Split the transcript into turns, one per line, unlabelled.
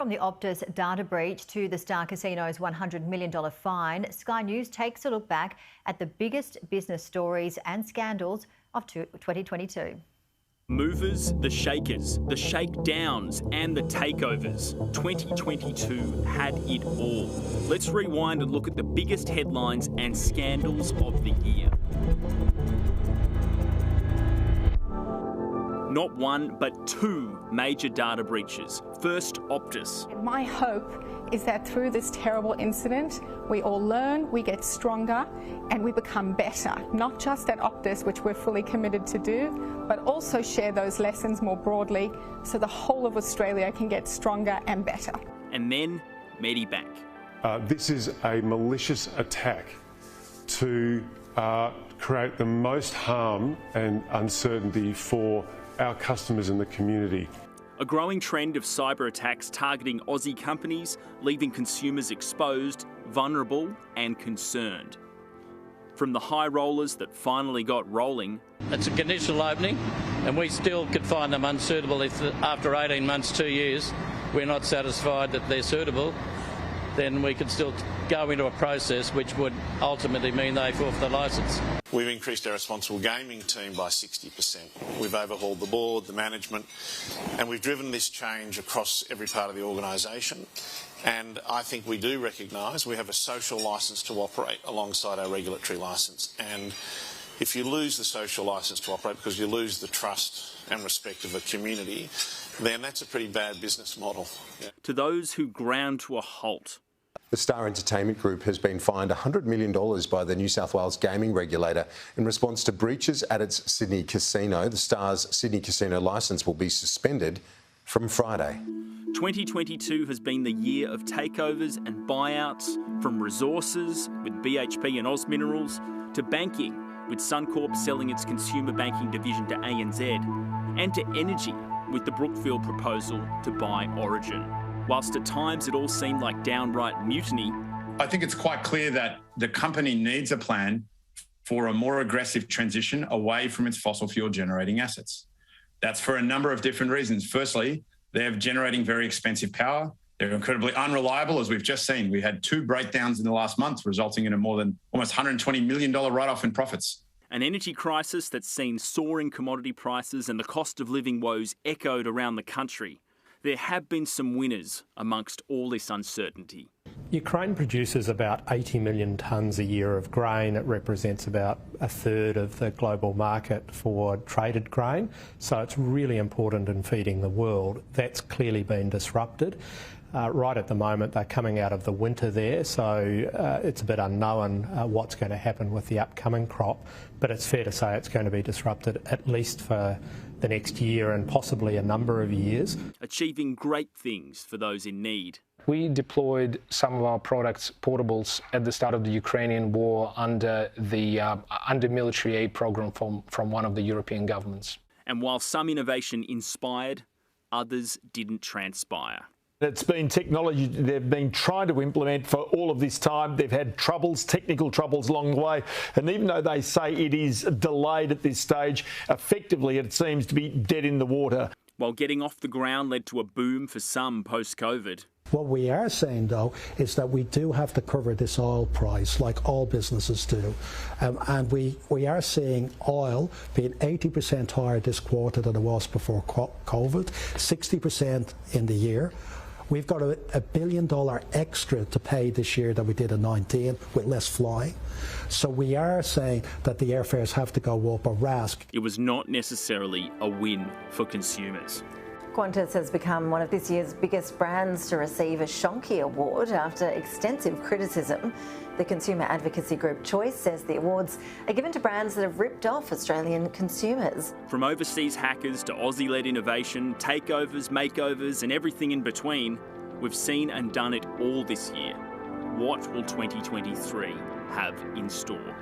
From the Optus data breach to the Star Casino's $100 million fine, Sky News takes a look back at the biggest business stories and scandals of 2022.
Movers, the shakers, the shakedowns and the takeovers. 2022 had it all. Let's rewind and look at the biggest headlines and scandals of the year. Not one, but two major data breaches. First, Optus.
My hope is that through this terrible incident, we all learn, we get stronger, and we become better. Not just at Optus, which we're fully committed to do, but also share those lessons more broadly so the whole of Australia can get stronger and better.
And then, Medibank.
This is a malicious attack to create the most harm and uncertainty for our customers in the community.
A growing trend of cyber attacks targeting Aussie companies, leaving consumers exposed, vulnerable and concerned. From the high rollers that finally got rolling.
It's a conditional opening and we still could find them unsuitable if after 18 months, 2 years, we're not satisfied that they're suitable, then we could still go into a process which would ultimately mean they forfeit the licence.
We've increased our responsible gaming team by 60%. We've overhauled the board, the management, and we've driven this change across every part of the organisation. And I think we do recognise we have a social licence to operate alongside our regulatory licence. And if you lose the social licence to operate because you lose the trust and respect of a community, then that's a pretty bad business model. Yeah.
To those who ground to a halt.
The Star Entertainment Group has been fined $100 million by the New South Wales gaming regulator in response to breaches at its Sydney casino. The Star's Sydney casino licence will be suspended from Friday.
2022 has been the year of takeovers and buyouts, from resources with BHP and Oz Minerals to banking, with Suncorp selling its consumer banking division to ANZ, and to energy with the Brookfield proposal to buy Origin. Whilst at times it all seemed like downright mutiny.
I think it's quite clear that the company needs a plan for a more aggressive transition away from its fossil fuel generating assets. That's for a number of different reasons. Firstly, they're generating very expensive power. They're incredibly unreliable, as we've just seen. We had 2 breakdowns in the last month, resulting in a more than almost $120 million write-off in profits.
An energy crisis that's seen soaring commodity prices and the cost of living woes echoed around the country. There have been some winners amongst all this uncertainty.
Ukraine produces about 80 million tonnes a year of grain. It represents about a third of the global market for traded grain. So it's really important in feeding the world. That's clearly been disrupted. Right at the moment, they're coming out of the winter there, so it's a bit unknown what's going to happen with the upcoming crop. But it's fair to say it's going to be disrupted at least for the next year and possibly a number of years. Achieving great things for those in need.
We deployed some of our products, portables, at the start of the Ukrainian war under the military aid program from one of the European governments.
And while some innovation inspired, others didn't transpire.
It's been technology they've been trying to implement for all of this time. They've had troubles, technical troubles along the way. And even though they say it is delayed at this stage, effectively it seems to be dead in the water.
While getting off the ground led to a boom for some post-COVID.
What we are saying, though, is that we do have to cover this oil price like all businesses do. And we are seeing oil being 80% higher this quarter than it was before COVID, 60% in the year. We've got a $1 billion extra to pay this year than we did in 19 with less flying. So we are saying that the airfares have to go up, or RASK.
It was not necessarily a win for consumers.
Qantas has become one of this year's biggest brands to receive a Shonky Award after extensive criticism. The consumer advocacy group Choice says the awards are given to brands that have ripped off Australian consumers.
From overseas hackers to Aussie-led innovation, takeovers, makeovers and everything in between, we've seen and done it all this year. What will 2023 have in store?